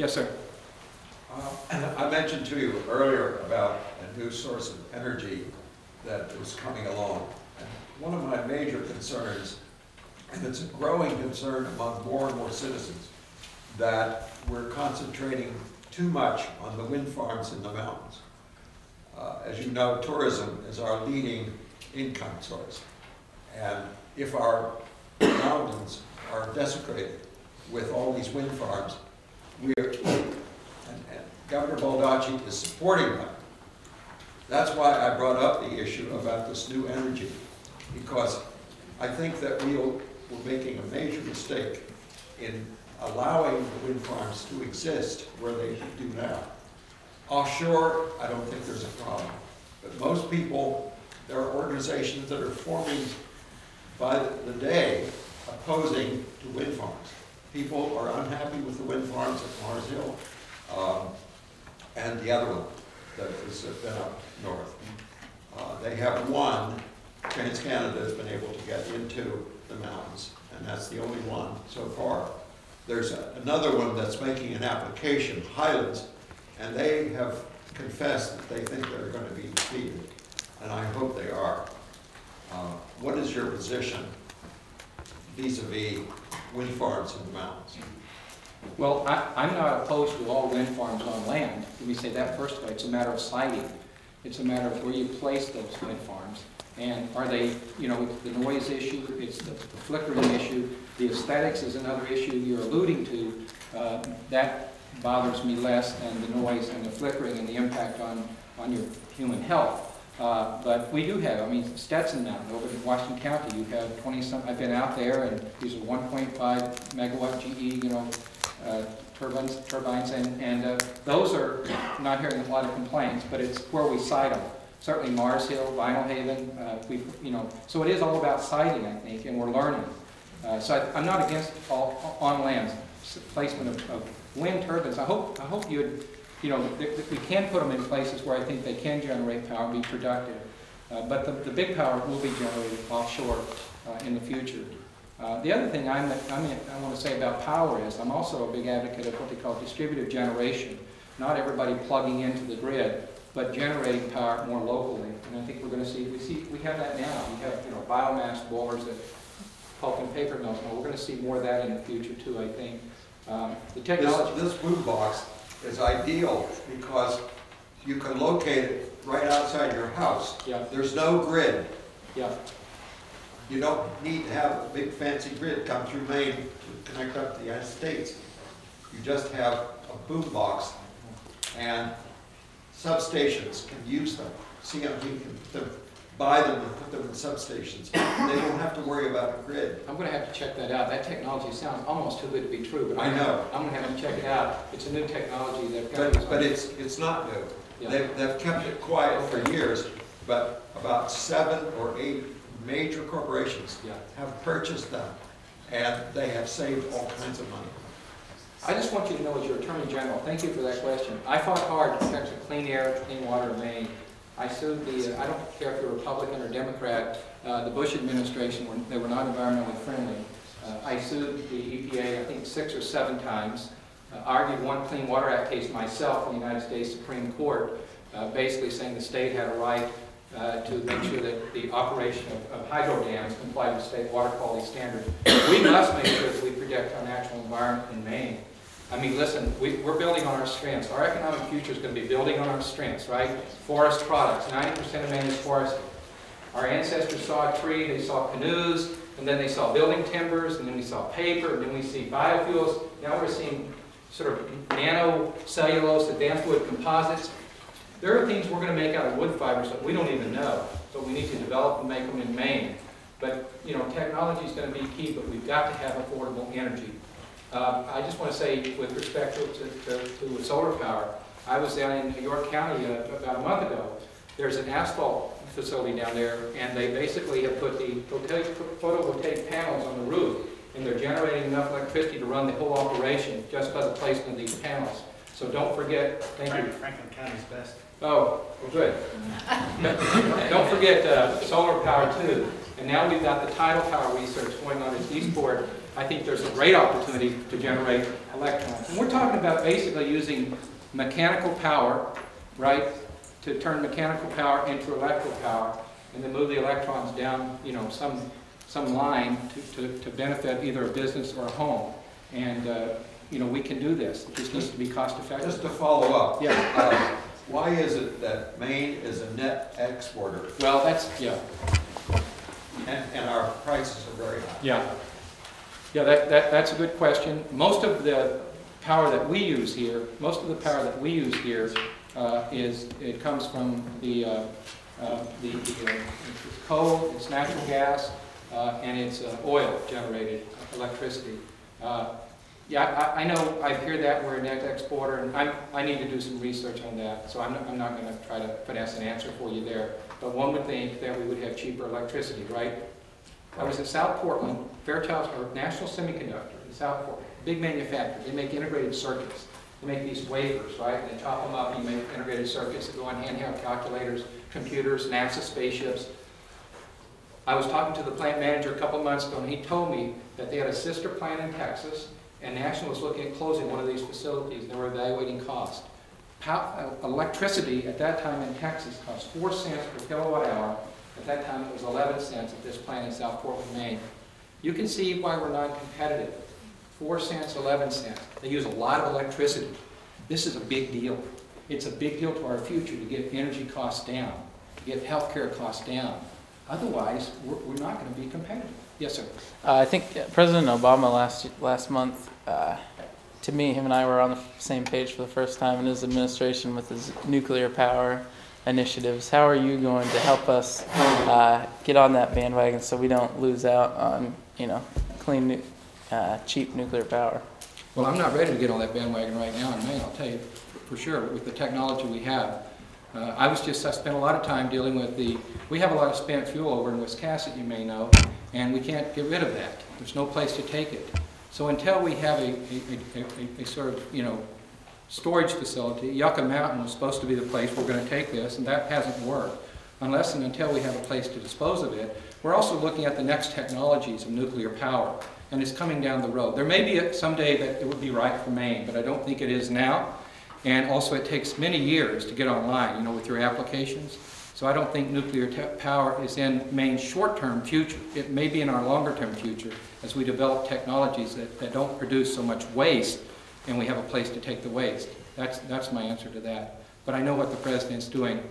Yes, sir. I mentioned to you earlier about a new source of energy that was coming along. And one of my major concerns, and it's a growing concern among more and more citizens, that we're concentrating too much on the wind farms in the mountains. As you know, tourism is our leading income source. And if our mountains are desecrated with all these wind farms, and Governor Baldacci is supporting that. That's why I brought up the issue about this new energy, because I think that we're making a major mistake in allowing the wind farms to exist where they do now. Offshore, I don't think there's a problem. But most people, there are organizations that are forming by the day opposing to wind farms. People are unhappy with the wind farms at Mars Hill and the other one that has been up north. They have one, TransCanada has been able to get into the mountains, and that's the only one so far. There's another one that's making an application, Highlands, and they have confessed that they think they're going to be defeated, and I hope they are. What is your position vis-a-vis wind farms in the mountains? Well, I'm not opposed to all wind farms on land. Let me say that first of all. It's a matter of siting. It's a matter of where you place those wind farms. And are they, you know, the noise issue, it's the flickering issue, the aesthetics is another issue you're alluding to. That bothers me less than the noise and the flickering and the impact on your human health. But we do have, I mean, Stetson Mountain over in Washington County, you have 20-some, I've been out there, and these are 1.5 megawatt GE, you know, turbines, and those are not hearing a lot of complaints, but it's where we site them. Certainly Mars Hill, Vinyl Haven, you know, so it is all about siting, I think, and we're learning. So I'm not against all on-land placement of wind turbines. I hope you'd, you know, we can put them in places where I think they can generate power and be productive. But the big power will be generated offshore in the future. The other thing I want to say about power is I'm also a big advocate of what they call distributed generation. Not everybody plugging into the grid, but generating power more locally. And I think we're going to see, we have that now. We have, you know, biomass boilers at pulp and paper mills. Now we're going to see more of that in the future too, I think. The technology. This boom box is ideal because you can locate it right outside your house. Yeah. There's no grid. Yeah. You don't need to have a big fancy grid come through Maine to connect up to the United States. You just have a boom box, and substations can use them. CMP can buy them and put them in substations. They don't have to worry about a grid. I'm going to have to check that out. That technology sounds almost too good to be true, but I know. I'm going to have to check it out. It's a new technology that. But it's not new. Yeah. They've kept it quiet for years, but about 7 or 8 major corporations have purchased them, and they have saved all kinds of money. I just want you to know, as your Attorney General, thank you for that question. I fought hard to protect the clean air, clean water in Maine. I sued I don't care if you're Republican or Democrat, the Bush administration, they were not environmentally friendly. I sued the EPA, I think 6 or 7 times, argued one Clean Water Act case myself in the United States Supreme Court, basically saying the state had a right to make sure that the operation of hydro dams complied with state water quality standards. We must make sure that we protect our natural environment in Maine. I mean, listen, we're building on our strengths. Our economic future is going to be building on our strengths, right? Forest products. 90% of Maine is forested. Our ancestors saw a tree, they saw canoes, and then they saw building timbers, and then we saw paper, and then we see biofuels. Now we're seeing sort of nano-cellulose, advanced wood composites. There are things we're going to make out of wood fibers that we don't even know, but we need to develop and make them in Maine. But, you know, technology is going to be key, but we've got to have affordable energy. I just want to say, with respect to solar power, I was down in York County about a month ago. There's an asphalt facility down there, and they basically have put the photovoltaic panels on the roof, and they're generating enough electricity to run the whole operation just by the placement of these panels. So don't forget, thank you. Franklin County's best. Oh, well, good. Don't forget solar power too. And now we've got the tidal power research going on at Eastport. I think there's a great opportunity to generate electrons. And we're talking about basically using mechanical power, right, to turn mechanical power into electrical power, and then move the electrons down, you know, some line to benefit either a business or a home. And, you know, we can do this. It just needs to be cost effective. Just to follow up. Yeah. Why is it that Maine is a net exporter Well, that's, yeah. and our prices are very high? Yeah. Yeah, that's a good question. Most of the power that we use here, it comes from the coal, it's natural gas, and it's oil generated electricity. Yeah, I know, I hear that we're a net exporter, and I need to do some research on that, so I'm not going to try to finesse an answer for you there. But one would think that we would have cheaper electricity, right? I was in South Portland, Fairchild, or National Semiconductor in South Portland, big manufacturer. They make integrated circuits. They make these wafers, right? They chop them up and you make integrated circuits that go on handheld calculators, computers, NASA spaceships. I was talking to the plant manager a couple months ago, and he told me that they had a sister plant in Texas, and National was looking at closing one of these facilities. They were evaluating cost. Electricity at that time in Texas cost 4 cents per kilowatt hour. At that time it was 11 cents at this plant in South Portland, Maine. You can see why we're not competitive. 4 cents, 11 cents. They use a lot of electricity. This is a big deal. It's a big deal to our future to get energy costs down, to get healthcare costs down. Otherwise, we're not going to be competitive. Yes, sir. I think President Obama last month, to me, him and I were on the same page for the first time in his administration with his nuclear power initiatives. How are you going to help us get on that bandwagon so we don't lose out on, you know, clean, cheap nuclear power? Well, I'm not ready to get on that bandwagon right now in Maine, I'll tell you for sure, with the technology we have. I spent a lot of time dealing with we have a lot of spent fuel over in Wiscasset, you may know, and we can't get rid of that. There's no place to take it. So until we have a sort of, you know, storage facility, Yucca Mountain was supposed to be the place we're going to take this, and that hasn't worked. Unless and until we have a place to dispose of it, we're also looking at the next technologies of nuclear power, and it's coming down the road. There may be someday that it would be right for Maine, but I don't think it is now. And also it takes many years to get online, you know, with your applications. So I don't think nuclear power is in Maine's short-term future. It may be in our longer-term future as we develop technologies that don't produce so much waste, and we have a place to take the waste. That's my answer to that. But I know what the President's doing